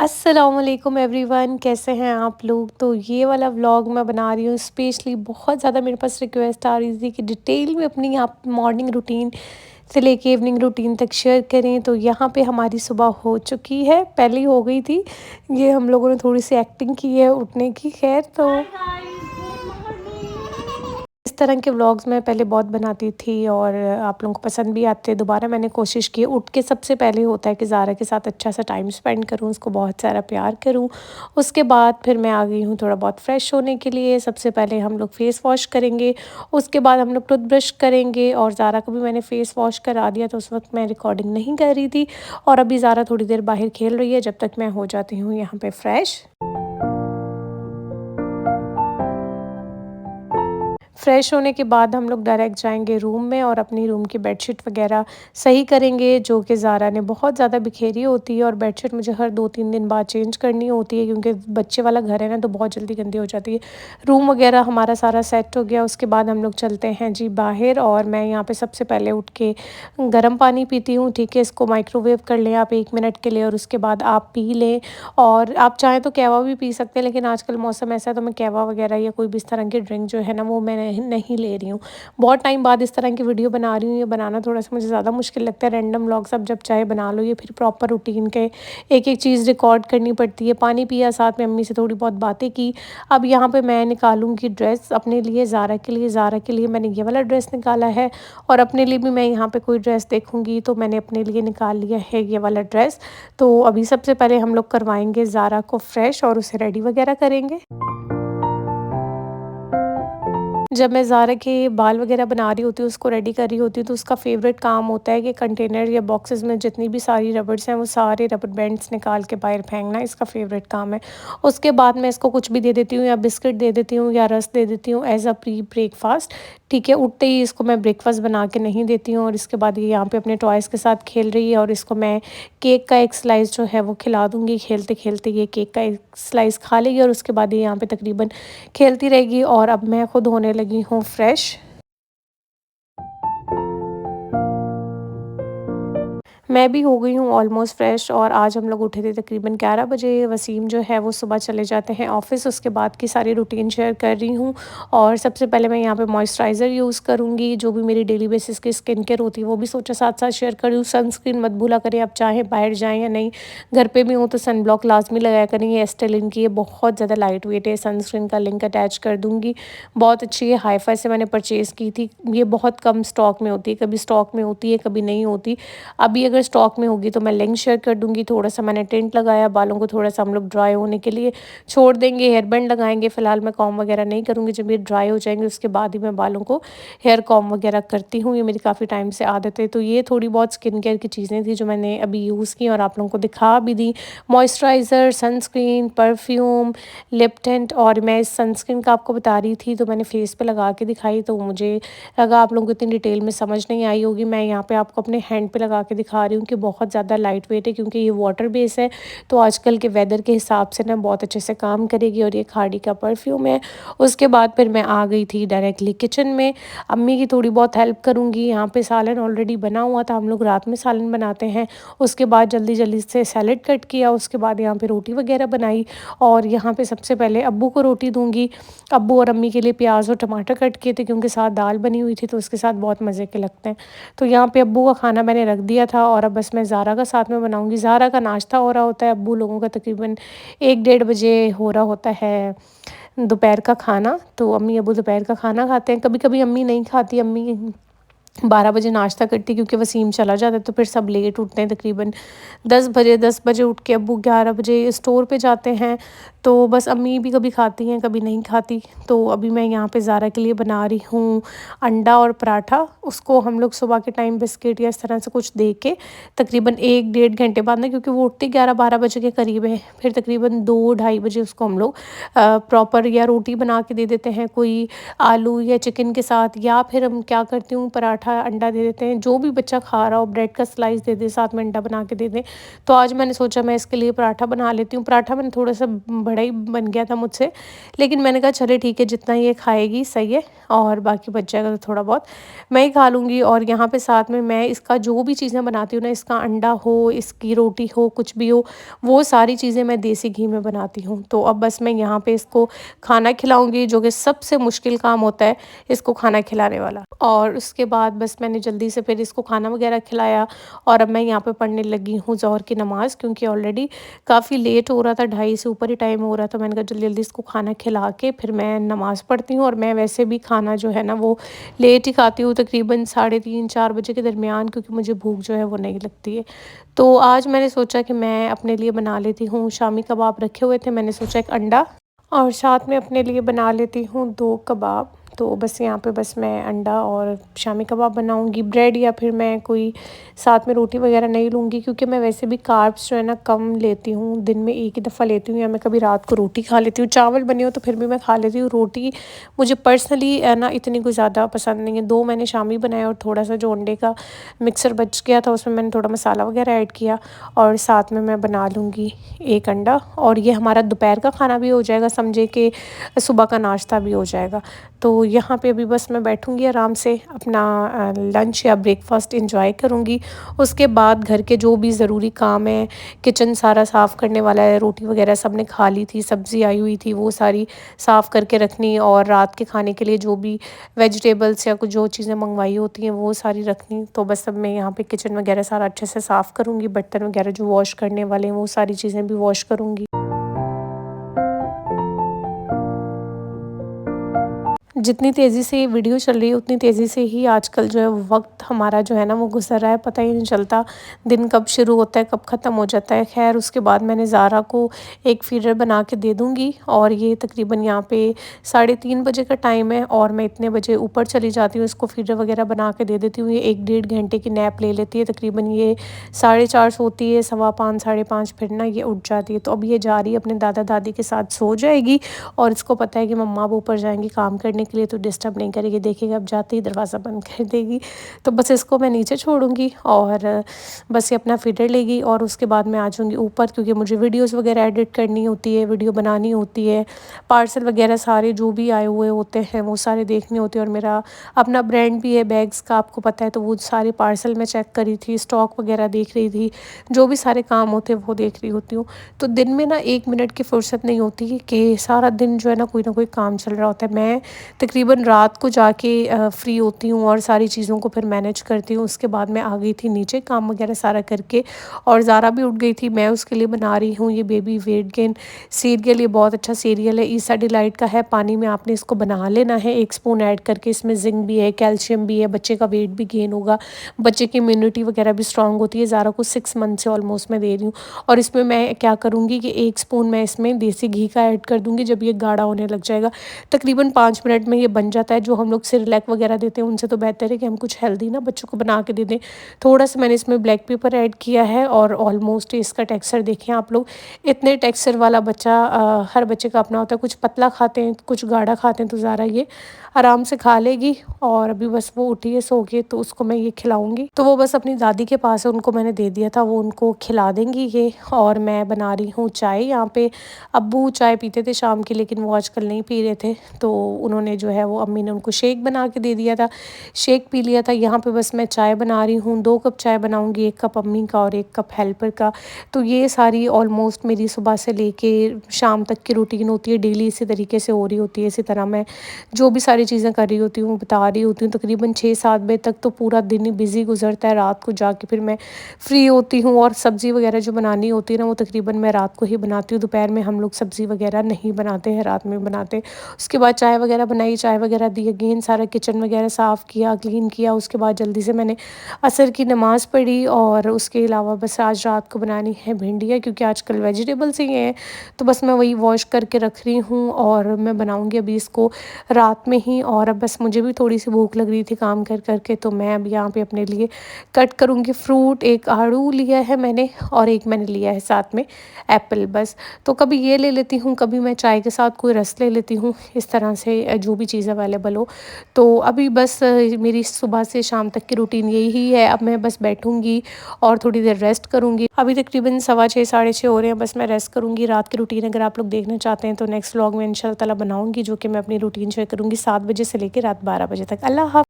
अस्सलामुअलैकुम एवरीवन, कैसे हैं आप लोग। तो ये वाला व्लॉग मैं बना रही हूँ स्पेशली, बहुत ज़्यादा मेरे पास रिक्वेस्ट आ रही थी कि डिटेल में अपनी आप मॉर्निंग रूटीन से लेके इवनिंग रूटीन तक शेयर करें। तो यहाँ पे हमारी सुबह हो चुकी है, पहले ही हो गई थी। ये हम लोगों ने थोड़ी सी एक्टिंग की है उठने की। खैर, तो इस तरह के व्लॉग्स मैं पहले बहुत बनाती थी और आप लोगों को पसंद भी आते। दोबारा मैंने कोशिश की, उठ के सबसे पहले होता है कि ज़ारा के साथ अच्छा सा टाइम स्पेंड करूँ, उसको बहुत सारा प्यार करूँ। उसके बाद फिर मैं आ गई हूँ थोड़ा बहुत फ्रेश होने के लिए। सबसे पहले हम लोग फेस वॉश करेंगे, उसके बाद हम लोग टूथब्रश करेंगे और ज़ारा को भी मैंने फेस वॉश करा दिया। तो उस वक्त मैं रिकॉर्डिंग नहीं कर रही थी और अभी ज़ारा थोड़ी देर बाहर खेल रही है जब तक मैं हो जाती हूँ यहाँ पर फ्रेश। फ्रेश होने के बाद हम लोग डायरेक्ट जाएंगे रूम में और अपनी रूम की बेडशीट वगैरह सही करेंगे, जो कि ज़ारा ने बहुत ज़्यादा बिखेरी होती है और बेडशीट मुझे हर 2-3 दिन बाद चेंज करनी होती है क्योंकि बच्चे वाला घर है ना, तो बहुत जल्दी गंदी हो जाती है। रूम वगैरह हमारा सारा सेट हो गया, उसके बाद हम लोग चलते हैं जी बाहर। और मैं यहाँ पर सबसे पहले उठ के गर्म पानी पीती हूँ, ठीक है। इसको माइक्रोवेव कर लें आप 1 मिनट के लिए और उसके बाद आप पी लें। और आप चाहें तो कहवा भी पी सकते हैं, लेकिन आजकल मौसम ऐसा है तो मैं कहवा वगैरह या कोई भी इस तरह की ड्रिंक जो है ना, वो मैं नहीं ले रही हूँ। बहुत टाइम बाद इस तरह की वीडियो बना रही हूँ। ये बनाना थोड़ा-सा मुझे ज़्यादा मुश्किल लगता है। रैंडम व्लॉग्स आप जब चाहे बना लो, ये फिर प्रॉपर रूटीन के एक-एक चीज़ रिकॉर्ड करनी पड़ती है। पानी पिया, साथ में अम्मी से थोड़ी बहुत बातें की। अब यहाँ पे मैं निकालूँगी ड्रेस अपने लिए, ज़ारा के लिए। ज़ारा के लिए मैंने ये वाला ड्रेस निकाला है और अपने लिए भी मैं यहाँ पे कोई ड्रेस देखूँगी तो मैंने अपने लिए निकाल लिया है ये वाला ड्रेस। तो अभी सबसे पहले हम लोग करवाएँगे ज़ारा को फ्रेश और उसे रेडी वगैरह करेंगे। जब मैं ज़ारा के बाल वगैरह बना रही होती हूँ, उसको रेडी कर रही होती हूँ, तो उसका फ़ेवरेट काम होता है कि कंटेनर या बॉक्सेस में जितनी भी सारी रबर्स हैं, वो सारे रबर बैंड्स निकाल के बाहर फेंकना इसका फ़ेवरेट काम है। उसके बाद मैं इसको कुछ भी दे देती हूँ, या बिस्किट दे देती हूँ या रस्क दे देती हूँ एज़ अ प्री ब्रेकफ़ास्ट। ठीक है, उठते ही इसको मैं ब्रेकफ़ास्ट बना के नहीं देती हूँ। और इसके बाद ये यहाँ पे अपने टॉयज़ के साथ खेल रही है और इसको मैं केक का एक स्लाइस जो है वो खिला दूँगी। खेलते-खेलते ये केक का एक स्लाइस खा लेगी और उसके बाद ये यहाँ पे तकरीबन खेलती रहेगी। और अब मैं खुद होने लगी हूँ फ्रेश। मैं भी हो गई हूँ ऑलमोस्ट फ्रेश और आज हम लोग उठे थे तकरीबन 11 बजे। वसीम जो है वो सुबह चले जाते हैं ऑफ़िस। उसके बाद की सारी रूटीन शेयर कर रही हूँ। और सबसे पहले मैं यहाँ पे मॉइस्चराइज़र यूज़ करूँगी, जो भी मेरी डेली बेसिस की स्किन केयर होती है वो भी सोचा साथ-साथ शेयर कर रही हूँ। सनस्क्रीन मत भूला करें, आप चाहे बाहर जाएँ या नहीं, घर पे भी हो तो सन ब्लॉक लाज़मी लगाया करें। ये एस्टेलिन की, ये बहुत ज़्यादा लाइट वेट है। सनस्क्रीन का लिंक अटैच कर दूँगी, बहुत अच्छी है। हाई-फाई से मैंने परचेज़ की थी। ये बहुत कम स्टॉक में होती है, कभी स्टॉक में होती है, कभी नहीं होती। अभी अगर स्टॉक में होगी तो मैं लिंक शेयर कर दूँगी। थोड़ा-सा मैंने टिंट लगाया, बालों को थोड़ा-सा हम लोग ड्राई होने के लिए छोड़ देंगे, हेयर बैंड लगाएँगे। फ़िलहाल मैं कॉम्ब वगैरह नहीं करूँगी, जब ये ड्राई हो जाएँगे उसके बाद ही मैं बालों को हेयर कॉम्ब वगैरह करती हूँ। ये मेरी काफ़ी टाइम से आदत है। तो ये थोड़ी बहुत स्किन केयर की चीज़ें थी जो मैंने अभी यूज़ की और आप लोगों को दिखा भी दी। Moisturiser, sunscreen, perfume, lip tint. और मैं इस सनस्क्रीन का आपको बता रही थी तो मैंने फेस पे लगा के दिखाई, तो मुझे लगा आप लोगों को इतनी डिटेल में समझ नहीं आई होगी। मैं यहाँ पे आपको अपने हैंड पे लगा के दिखा रही हूँ कि बहुत ज़्यादा लाइट वेट है, क्योंकि ये वाटर बेस है तो आजकल के वेदर के हिसाब से ना बहुत अच्छे से काम करेगी। और ये खाड़ी का परफ्यूम है। उसके बाद फिर मैं आ गई थी डायरेक्टली किचन में, अम्मी की थोड़ी बहुत हेल्प करूँगी। यहाँ पे सालन ऑलरेडी बना हुआ था, हम लोग रात में सालन बनाते हैं। उसके बाद जल्दी जल्दी से सैलेड कट किया, उसके बाद यहाँ पे रोटी वगैरह बनाई। और यहाँ पे सबसे पहले अब्बू को रोटी दूँगी। अब्बू और अम्मी के लिए प्याज और टमाटर कट किए थे, क्योंकि साथ दाल बनी हुई थी तो उसके साथ बहुत मज़े के लगते हैं। तो यहाँ पे अब्बू का खाना मैंने रख दिया था और अब बस मैं ज़ारा का साथ में बनाऊँगी। ज़ारा का नाश्ता हो रहा होता है, अब्बू लोगों का तकरीबन 1 डेढ़ बजे हो रहा होता है दोपहर का खाना। तो अम्मी अब्बू दोपहर का खाना खाते हैं। कभी-कभी अम्मी नहीं खाती, अम्मी 12 बजे नाश्ता करती, क्योंकि वसीम चला जाता है तो फिर सब लेट उठते हैं। तकरीबन 10 बजे उठ के अब्बू 11 बजे स्टोर पे जाते हैं। तो बस अम्मी भी कभी खाती हैं, कभी नहीं खाती। तो अभी मैं यहाँ पे ज़ारा के लिए बना रही हूँ अंडा और पराठा। उसको हम लोग सुबह के टाइम बिस्किट या इस तरह से कुछ दे के तकरीबन 1 डेढ़ घंटे बाद ना, क्योंकि वो उठती 11-12 बजे के करीब है, फिर तकरीबन 2 ढाई बजे उसको हम लोग प्रॉपर या रोटी बना के दे देते हैं, कोई आलू या चिकन के साथ। या फिर हम क्या करती हूँ, पराठा पराठा अंडा दे देते हैं, जो भी बच्चा खा रहा हो ब्रेड का स्लाइस दे दे, साथ में अंडा बना के दे दें। तो आज मैंने सोचा मैं इसके लिए पराठा बना लेती हूँ। पराठा मैंने थोड़ा-सा बड़ा ही बन गया था मुझसे, लेकिन मैंने कहा चलिए ठीक है, जितना ये खाएगी सही है और बाकी बच जाएगा तो थोड़ा बहुत मैं ही खा लूँगी। और यहाँ पे साथ में मैं इसका जो भी चीज़ें बनाती हूँ ना, इसका अंडा हो, इसकी रोटी हो, कुछ भी हो, वो सारी चीज़ें मैं देसी घी में बनाती हूँ। तो अब बस मैं यहाँ पे इसको खाना खिलाऊँगी, जो कि सबसे मुश्किल काम होता है, इसको खाना खिलाने वाला। और उसके बाद बस मैंने जल्दी से फिर इसको खाना वगैरह खिलाया और अब मैं यहाँ पे पढ़ने लगी हूँ ज़ोहर की नमाज़, क्योंकि ऑलरेडी काफ़ी लेट हो रहा था, 2:30 से ऊपर ही टाइम हो रहा था। मैंने कहा जल्दी-जल्दी इसको खाना खिला के फिर मैं नमाज़ पढ़ती हूँ। और मैं वैसे भी खाना जो है ना वो लेट ही खाती हूँ, तकरीबन 3:30-4 बजे के दरमियान, क्योंकि मुझे भूख जो है वो नहीं लगती है। तो आज मैंने सोचा कि मैं अपने लिए बना लेती हूँ, शामी कबाब रखे हुए थे, मैंने सोचा एक अंडा और साथ में अपने लिए बना लेती हूँ 2 कबाब। तो बस यहाँ पे बस मैं अंडा और शामी कबाब बनाऊँगी, ब्रेड या फिर मैं कोई साथ में रोटी वग़ैरह नहीं लूँगी, क्योंकि मैं वैसे भी कार्ब्स जो है ना कम लेती हूँ, दिन में एक ही दफ़ा लेती हूँ, या मैं कभी रात को रोटी खा लेती हूँ। चावल बने हो तो फिर भी मैं खा लेती हूँ, रोटी मुझे पर्सनली ना इतनी कोई ज़्यादा पसंद नहीं है। 2 मैंने शामी बनाए और थोड़ा-सा जो अंडे का मिक्सर बच गया था उसमें मैंने थोड़ा मसाला वग़ैरह ऐड किया और साथ में मैं बना लूँगी 1 अंडा, और ये हमारा दोपहर का खाना भी हो जाएगा, समझे कि सुबह का नाश्ता भी हो जाएगा। तो यहाँ पे अभी बस मैं बैठूँगी आराम से, अपना लंच या ब्रेकफ़ास्ट एंजॉय करूँगी। उसके बाद घर के जो भी ज़रूरी काम हैं, किचन सारा साफ़ करने वाला है, रोटी वग़ैरह सबने खा ली थी, सब्ज़ी आई हुई थी वो सारी साफ़ करके रखनी, और रात के खाने के लिए जो भी वेजिटेबल्स या कुछ जो चीज़ें मंगवाई होती हैं वो सारी रखनी। तो बस अब मैं यहाँ पे किचन वग़ैरह सारा अच्छे से साफ़ करूँगी, बर्तन वग़ैरह जो वॉश करने वाले हैं वो सारी चीज़ें भी वॉश करूँगी। जितनी तेज़ी से ये वीडियो चल रही है उतनी तेज़ी से ही आजकल जो है वक्त हमारा जो है ना वो गुजर रहा है, पता ही नहीं चलता दिन कब शुरू होता है कब ख़त्म हो जाता है। खैर उसके बाद मैंने ज़ारा को एक फीडर बना के दे दूँगी, और ये तकरीबन यहाँ पे 3:30 बजे का टाइम है और मैं इतने बजे ऊपर चली जाती हूँ, इसको फीडर वगैरह बना के दे देती हूँ। ये 1 डेढ़ घंटे की नैप ले लेती है, तकरीबन ये 4:30 सोती है, 5:15 5:30 फिर ना ये उठ जाती है। तो अब ये जा रही है अपने दादा दादी के साथ सो जाएगी, और इसको पता है कि मम्मा अब ऊपर जाएंगी काम करने के लिए तो डिस्टर्ब नहीं करेगी, देखेगा अब जाते ही दरवाज़ा बंद कर देगी। तो बस इसको मैं नीचे छोड़ूंगी और बस ये अपना फीडर लेगी, और उसके बाद मैं आ जाऊँगी ऊपर, क्योंकि मुझे वीडियोस वगैरह एडिट करनी होती है, वीडियो बनानी होती है, पार्सल वगैरह सारे जो भी आए हुए होते हैं वो सारे देखने होते हैं। और मेरा अपना ब्रांड भी है बैग्स का, आपको पता है, तो वो सारे पार्सल मैं चेक करी थी, स्टॉक वगैरह देख रही थी, जो भी सारे काम होते हैं वो देख रही होती हूँ। तो दिन में ना 1 मिनट की फुर्सत नहीं होती कि सारा दिन जो है ना कोई काम चल रहा होता है। मैं तकरीबन रात को जाके फ्री होती हूँ और सारी चीज़ों को फिर मैनेज करती हूँ। उसके बाद मैं आ गई थी नीचे काम वगैरह सारा करके, और ज़ारा भी उठ गई थी। मैं उसके लिए बना रही हूँ ये बेबी वेट गेन सीरियल। ये बहुत अच्छा सीरियल है, ईसा डिलाइट का है। पानी में आपने इसको बना लेना है 1 स्पून ऐड करके, इसमें जिंक भी है, कैल्शियम भी है, बच्चे का वेट भी गेन होगा, बच्चे की इम्यूनिटी वगैरह भी स्ट्रांग होती है। ज़ारा को 6 मंथ से ऑलमोस्ट मैं दे रही हूँ। और इसमें मैं क्या करूँगी कि 1 स्पून मैं इसमें देसी घी का ऐड कर दूँगी। जब ये गाढ़ा होने लग जाएगा, तकरीबन 5 मिनट में ये बन जाता है। जो हम लोग सेरेलैक वगैरह देते हैं उनसे तो बेहतर है कि हम कुछ हेल्दी ना बच्चों को बना के दे दें। थोड़ा सा मैंने इसमें ब्लैक पेपर ऐड किया है, और ऑलमोस्ट इसका टेक्सचर देखें आप लोग, इतने टेक्सचर वाला बच्चा हर बच्चे का अपना होता है, कुछ पतला खाते हैं कुछ गाढ़ा खाते हैं। तो ज़ारा ये आराम से खा लेगी, और अभी बस वो उठी है सो के, तो उसको मैं ये खिलाऊंगी। तो वो बस अपनी दादी के पास है, उनको मैंने दे दिया था, वो उनको खिला देंगी ये। और मैं बना रही हूँ चाय। यहाँ पे अब्बू चाय पीते थे शाम की, लेकिन वो आजकल नहीं पी रहे थे, तो उन्होंने जो है वो अम्मी ने उनको शेक बना के दे दिया था, शेक पी लिया था। यहाँ पे बस मैं चाय बना रही हूँ, 2 कप चाय बनाऊँगी, 1 कप अम्मी का और 1 कप हेल्पर का। तो ये सारी ऑलमोस्ट मेरी सुबह से लेके शाम तक की रूटीन होती है, डेली इसी तरीके से हो रही होती है। इसी तरह मैं जो भी सारी चीज़ें कर रही होती हूँ बता रही होती हूँ। तकरीबन 6-7 बजे तक तो पूरा दिन ही बिज़ी गुजरता है, रात को जाके फिर मैं फ्री होती हूँ। और सब्ज़ी वगैरह जो बनानी होती है ना वो तकरीबन मैं रात को ही बनाती हूँ, दोपहर में हम लोग सब्ज़ी वगैरह नहीं बनाते हैं, रात में बनाते। उसके बाद चाय वगैरह बनाई, चाय वगैरह दी, अगेन सारा किचन वगैरह साफ़ किया, क्लीन किया। उसके बाद जल्दी से मैंने असर की नमाज़ पढ़ी, और उसके अलावा बस आज रात को बनानी है भिंडियाँ, क्योंकि आजकल वेजिटेबल्स ही हैं, तो बस मैं वही वॉश करके रख रही हूँ, और मैं बनाऊँगी अभी इसको रात में ही। और अब बस मुझे भी थोड़ी सी भूख लग रही थी काम कर करके, तो मैं अब यहाँ पे अपने लिए कट करूँगी फ्रूट। एक आड़ू लिया है मैंने, और एक मैंने लिया है साथ में एप्पल। बस तो कभी ये ले लेती हूँ, कभी मैं चाय के साथ कोई रस ले लेती हूँ। इस तरह से जो जो भी चीज़ अवेलेबल हो। तो अभी बस मेरी सुबह से शाम तक की रूटीन यही है। अब मैं बस बैठूँगी और थोड़ी देर रेस्ट करूँगी। अभी तकरीबन 6:15 साढ़े 6 हो रहे हैं, बस मैं रेस्ट करूँगी। रात की रूटीन अगर आप लोग देखना चाहते हैं तो नेक्स्ट व्लॉग में इंशाल्लाह ताला बनाऊँगी, जो कि मैं अपनी रूटीन शेयर करूँगी 7 बजे से लेके रात 12 बजे तक। अल्लाह हाफ़िज़।